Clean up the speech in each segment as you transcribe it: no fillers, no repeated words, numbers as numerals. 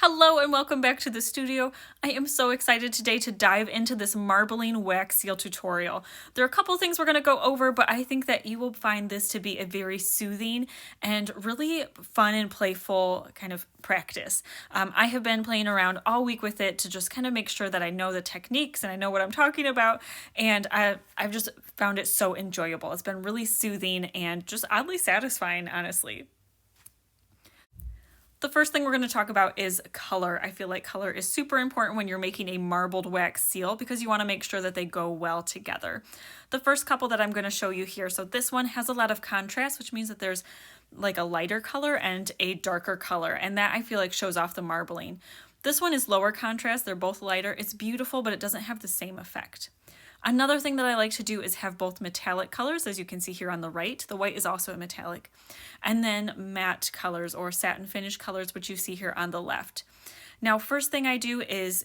Hello and welcome back to the studio. I am so excited today to dive into this marbling wax seal tutorial. There are a couple things we're going to go over, but I think that you will find this to be a very soothing and really fun and playful kind of practice. I have been playing around all week with it to just kind of make sure that I know the techniques and I know what I'm talking about, and I've just found it so enjoyable. It's been really soothing and just oddly satisfying, honestly. The first thing we're going to talk about is color. I feel like color is super important when you're making a marbled wax seal because you want to make sure that they go well together. The first couple that I'm going to show you here, so this one has a lot of contrast, which means that there's like a lighter color and a darker color, and that I feel like shows off the marbling. This one is lower contrast, they're both lighter. It's beautiful, but it doesn't have the same effect. Another thing that I like to do is have both metallic colors, as you can see here on the right. The white is also a metallic. And then matte colors or satin finish colors, which you see here on the left. Now, first thing I do is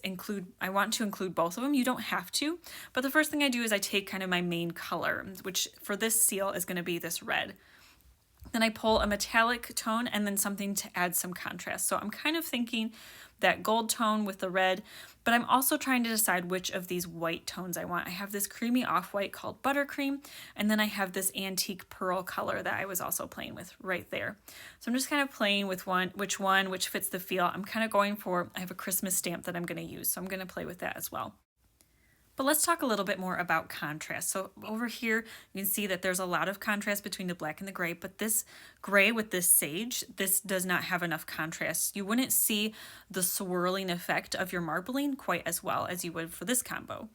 I want to include both of them. You don't have to, but the first thing I do is I take kind of my main color, which for this seal is going to be this red. Then I pull a metallic tone and then something to add some contrast. So I'm kind of thinking that gold tone with the red, but I'm also trying to decide which of these white tones I want. I have this creamy off-white called buttercream, and then I have this antique pearl color that I was also playing with right there. So I'm just kind of playing with which fits the feel. I'm kind of going for, I have a Christmas stamp that I'm going to use, so I'm going to play with that as well. But let's talk a little bit more about contrast. So over here, you can see that there's a lot of contrast between the black and the gray, but this gray with this sage, this does not have enough contrast. You wouldn't see the swirling effect of your marbling quite as well as you would for this combo.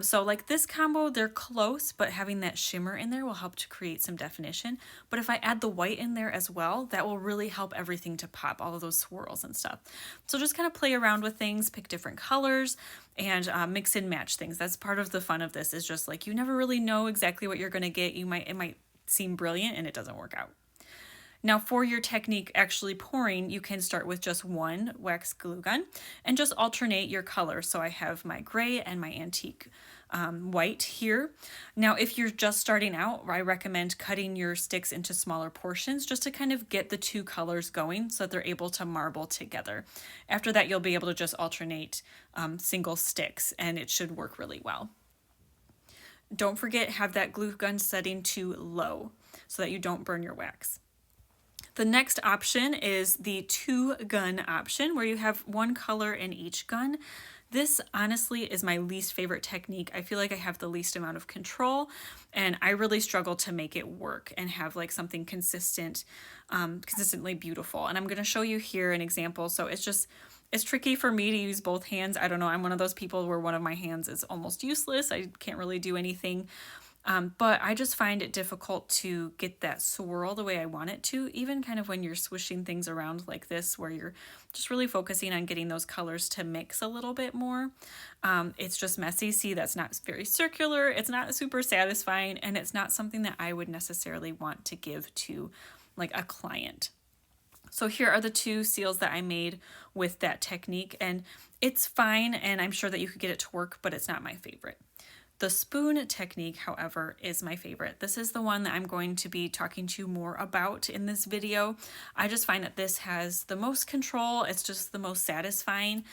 So like this combo, they're close, but having that shimmer in there will help to create some definition. But if I add the white in there as well, that will really help everything to pop, all of those swirls and stuff. So just kind of play around with things, pick different colors, and mix and match things. That's part of the fun of this, is just like you never really know exactly what you're going to get. It might seem brilliant and it doesn't work out. Now for your technique actually pouring, you can start with just one wax glue gun and just alternate your colors. So I have my gray and my antique white here. Now if you're just starting out, I recommend cutting your sticks into smaller portions just to kind of get the two colors going so that they're able to marble together. After that, you'll be able to just alternate single sticks and it should work really well. Don't forget, have that glue gun setting to low so that you don't burn your wax. The next option is the 2-gun option, where you have one color in each gun. This honestly is my least favorite technique. I feel like I have the least amount of control, and I really struggle to make it work and have like something consistently beautiful. And I'm going to show you here an example. So it's tricky for me to use both hands. I don't know. I'm one of those people where one of my hands is almost useless. I can't really do anything. But I just find it difficult to get that swirl the way I want it to, even kind of when you're swishing things around like this, where you're just really focusing on getting those colors to mix a little bit more. It's just messy. See, that's not very circular. It's not super satisfying, and it's not something that I would necessarily want to give to like a client. So here are the two seals that I made with that technique, and it's fine, and I'm sure that you could get it to work, but it's not my favorite. The spoon technique, however, is my favorite. This is the one that I'm going to be talking to you more about in this video. I just find that this has the most control. It's just the most satisfying.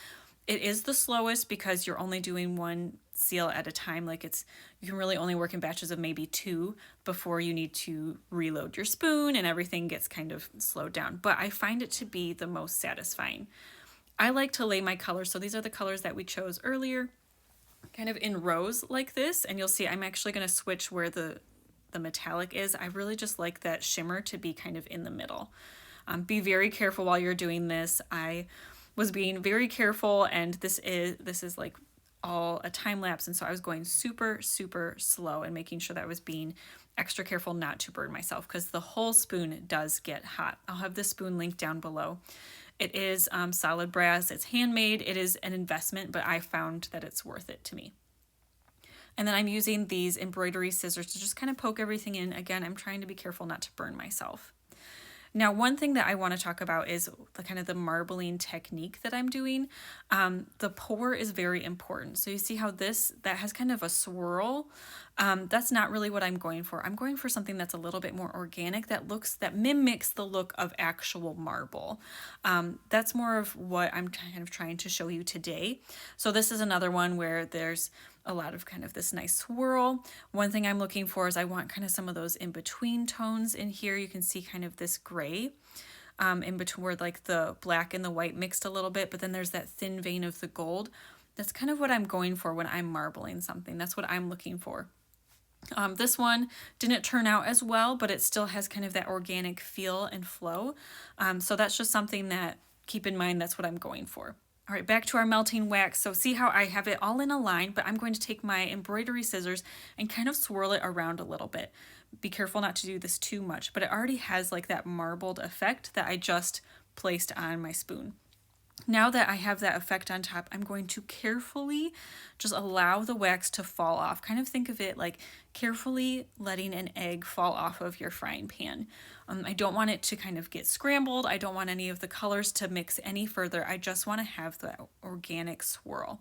It is the slowest because you're only doing one seal at a time. You can really only work in batches of maybe 2 before you need to reload your spoon and everything gets kind of slowed down. But I find it to be the most satisfying. I like to lay my colors. So these are the colors that we chose earlier, kind of in rows like this, and you'll see I'm actually going to switch where the metallic is. I really just like that shimmer to be kind of in the middle. Be very careful while you're doing this. I was being very careful, and this is like all a time lapse, and so I was going super slow and making sure that I was being extra careful not to burn myself, because the whole spoon does get hot. I'll have this spoon linked down below. It is solid brass, it's handmade, it is an investment, but I found that it's worth it to me. And then I'm using these embroidery scissors to just kind of poke everything in. Again, I'm trying to be careful not to burn myself. Now, one thing that I want to talk about is the kind of the marbling technique that I'm doing. The pour is very important. So you see how that has kind of a swirl. That's not really what I'm going for. I'm going for something that's a little bit more organic, that mimics the look of actual marble. That's more of what I'm kind of trying to show you today. So this is another one where there's a lot of kind of this nice swirl. One thing I'm looking for is I want kind of some of those in between tones in here. You can see kind of this gray in between where like the black and the white mixed a little bit, but then there's that thin vein of the gold. That's kind of what I'm going for when I'm marbling something. That's what I'm looking for. This one didn't turn out as well, but it still has kind of that organic feel and flow. So that's just something that, keep in mind, that's what I'm going for. All right, back to our melting wax. So see how I have it all in a line, but I'm going to take my embroidery scissors and kind of swirl it around a little bit. Be careful not to do this too much, but it already has like that marbled effect that I just placed on my spoon. Now that I have that effect on top, I'm going to carefully just allow the wax to fall off. Kind of think of it like carefully letting an egg fall off of your frying pan. I don't want it to kind of get scrambled. I don't want any of the colors to mix any further. I just want to have the organic swirl.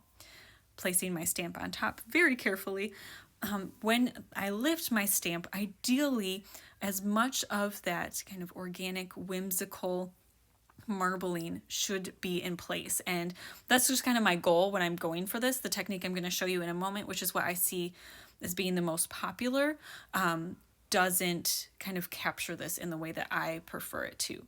Placing my stamp on top very carefully. When I lift my stamp, ideally, as much of that kind of organic, whimsical marbling should be in place. And that's just kind of my goal when I'm going for this. The technique I'm going to show you in a moment, which is what I see as being the most popular, doesn't kind of capture this in the way that I prefer it to.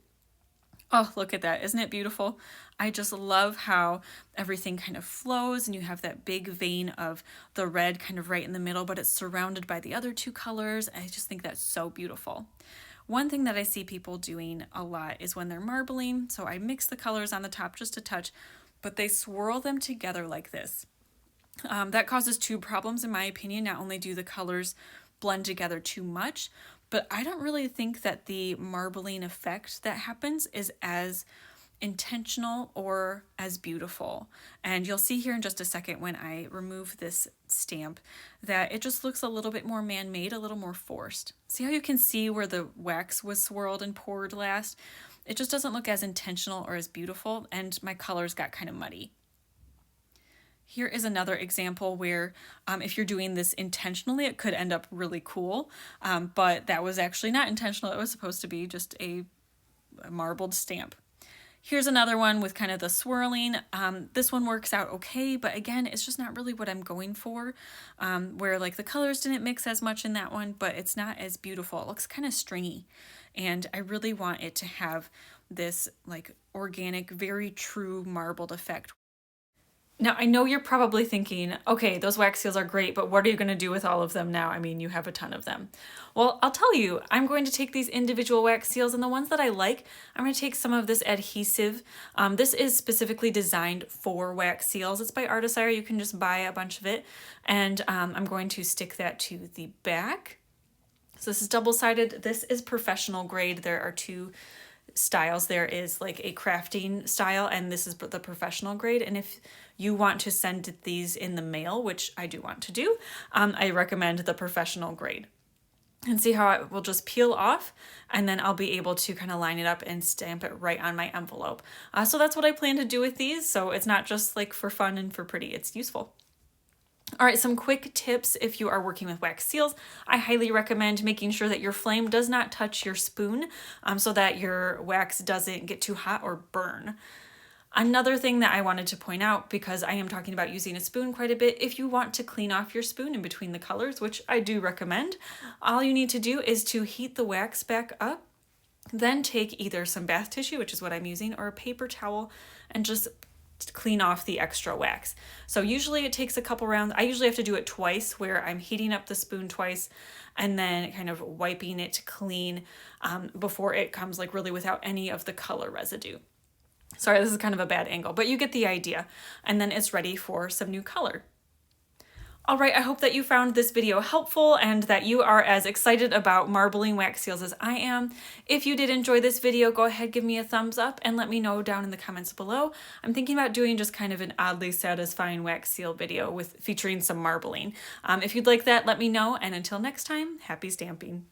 Oh, look at that. Isn't it beautiful? I just love how everything kind of flows and you have that big vein of the red kind of right in the middle, but it's surrounded by the other two colors. I just think that's so beautiful. One thing that I see people doing a lot is when they're marbling, so I mix the colors on the top just a touch, but they swirl them together like this. That causes two problems in my opinion. Not only do the colors blend together too much, but I don't really think that the marbling effect that happens is as intentional or as beautiful. And you'll see here in just a second when I remove this stamp that it just looks a little bit more man-made, a little more forced. See how you can see where the wax was swirled and poured last? It just doesn't look as intentional or as beautiful, and my colors got kind of muddy. Here is another example where if you're doing this intentionally, it could end up really cool, but that was actually not intentional. It was supposed to be just a marbled stamp. Here's another one with kind of the swirling. This one works out okay, but again, it's just not really what I'm going for, where like the colors didn't mix as much in that one, but it's not as beautiful. It looks kind of stringy, and I really want it to have this like organic, very true marbled effect. Now, I know you're probably thinking, okay, those wax seals are great, but what are you going to do with all of them now? I mean, you have a ton of them. Well, I'll tell you, I'm going to take these individual wax seals, and the ones that I like, I'm going to take some of this adhesive. This is specifically designed for wax seals. It's by Artisire. You can just buy a bunch of it, and I'm going to stick that to the back. So this is double-sided. This is professional grade. There are two styles. There is like a crafting style, and this is the professional grade. And if you want to send these in the mail, which I do want to do, I recommend the professional grade. And see how it will just peel off, and then I'll be able to kind of line it up and stamp it right on my envelope. So that's what I plan to do with these. So it's not just like for fun and for pretty, it's useful. All right, some quick tips if you are working with wax seals. I highly recommend making sure that your flame does not touch your spoon so that your wax doesn't get too hot or burn. Another thing that I wanted to point out, because I am talking about using a spoon quite a bit, if you want to clean off your spoon in between the colors, which I do recommend, all you need to do is to heat the wax back up, then take either some bath tissue, which is what I'm using, or a paper towel, and just clean off the extra wax. So usually it takes a couple rounds. I usually have to do it twice, where I'm heating up the spoon twice and then kind of wiping it clean before it comes like really without any of the color residue. Sorry, this is kind of a bad angle, but you get the idea. And then it's ready for some new color. All right, I hope that you found this video helpful and that you are as excited about marbling wax seals as I am. If you did enjoy this video, go ahead, give me a thumbs up and let me know down in the comments below. I'm thinking about doing just kind of an oddly satisfying wax seal video featuring some marbling. If you'd like that, let me know, and until next time, happy stamping.